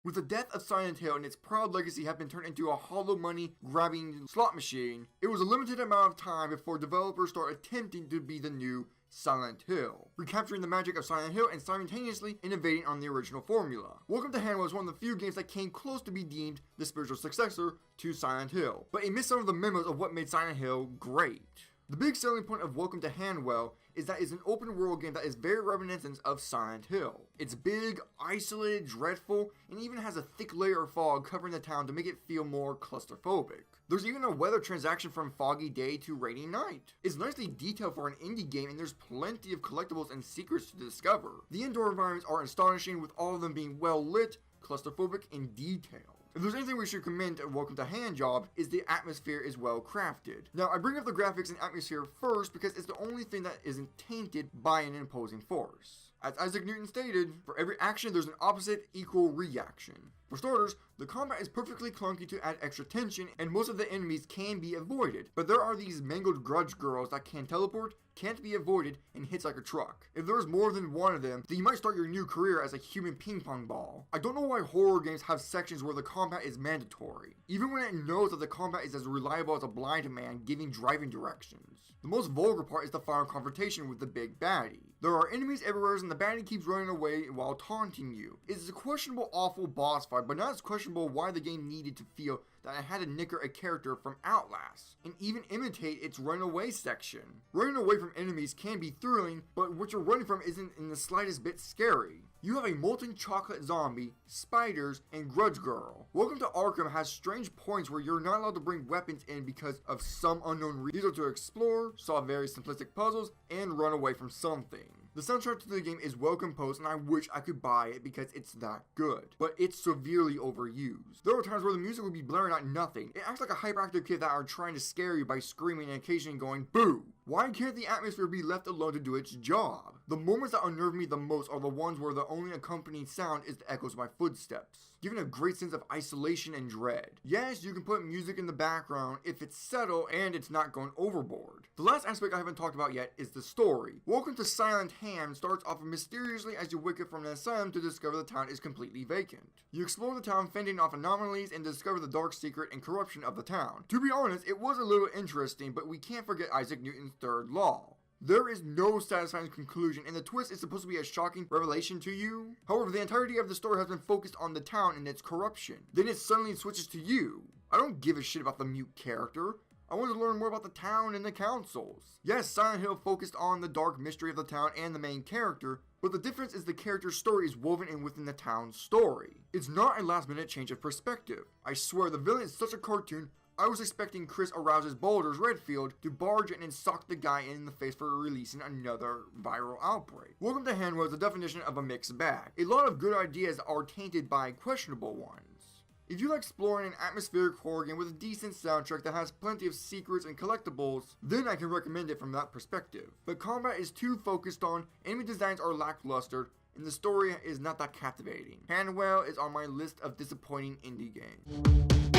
With the death of Silent Hill and its proud legacy have been turned into a hollow money grabbing slot machine, it was a limited amount of time before developers start attempting to be the new Silent Hill, recapturing the magic of Silent Hill and simultaneously innovating on the original formula. Welcome to Hanwell is one of the few games that came close to be deemed the spiritual successor to Silent Hill, but it missed some of the memos of what made Silent Hill great. The big selling point of Welcome to Hanwell is that it's an open world game that is very reminiscent of Silent Hill. It's big, isolated, dreadful, and even has a thick layer of fog covering the town to make it feel more claustrophobic. There's even a weather transaction from foggy day to rainy night. It's nicely detailed for an indie game, and there's plenty of collectibles and secrets to discover. The indoor environments are astonishing, with all of them being well lit, claustrophobic, and detailed. If there's anything we should commend at Welcome to Handjob, is the atmosphere is well crafted. Now, I bring up the graphics and atmosphere first because it's the only thing that isn't tainted by an imposing force. As Isaac Newton stated, for every action there's an opposite equal reaction. For starters, the combat is perfectly clunky to add extra tension, and most of the enemies can be avoided, but there are these mangled grudge girls that can teleport, can't be avoided, and hits like a truck. If there's more than one of them, then you might start your new career as a human ping pong ball. I don't know why horror games have sections where the combat is mandatory, even when it knows that the combat is as reliable as a blind man giving driving directions. The most vulgar part is the final confrontation with the big baddie. There are enemies everywhere and the baddie keeps running away while taunting you. It's a questionable, awful boss fight, but not as questionable why the game needed to feel that I had to nicker a character from Outlast, and even imitate its run away section. Running away from enemies can be thrilling, but what you're running from isn't in the slightest bit scary. You have a molten chocolate zombie, spiders, and grudge girl. Welcome to Arkham has strange points where you're not allowed to bring weapons in because of some unknown reason. These are to explore, solve very simplistic puzzles, and run away from something. The soundtrack to the game is well composed, and I wish I could buy it because it's that good, but it's severely overused. There are times where the music would be blaring out nothing. It acts like a hyperactive kid that are trying to scare you by screaming and occasionally going boo. Why can't the atmosphere be left alone to do its job? The moments that unnerve me the most are the ones where the only accompanying sound is the echoes of my footsteps, giving a great sense of isolation and dread. Yes, you can put music in the background if it's settled and it's not going overboard. The last aspect I haven't talked about yet is the story. Welcome to Silent Ham starts off mysteriously as you wake up from an asylum to discover the town is completely vacant. You explore the town, fending off anomalies, and discover the dark secret and corruption of the town. To be honest, it was a little interesting, but we can't forget Isaac Newton's third law. There is no satisfying conclusion, and the twist is supposed to be a shocking revelation to you. However, the entirety of the story has been focused on the town and its corruption. Then it suddenly switches to you. I don't give a shit about the mute character. I want to learn more about the town and the councils. Yes, Silent Hill focused on the dark mystery of the town and the main character, but the difference is the character's story is woven in within the town's story. It's not a last minute change of perspective. I swear, the villain is such a cartoon. I was expecting Chris arouses Boulder's Redfield to barge in and sock the guy in the face for releasing another viral outbreak. Welcome to Hanwell is the definition of a mixed bag. A lot of good ideas are tainted by questionable ones. If you like exploring an atmospheric horror game with a decent soundtrack that has plenty of secrets and collectibles, then I can recommend it from that perspective. But combat is too focused on, enemy designs are lackluster, and the story is not that captivating. Hanwell is on my list of disappointing indie games.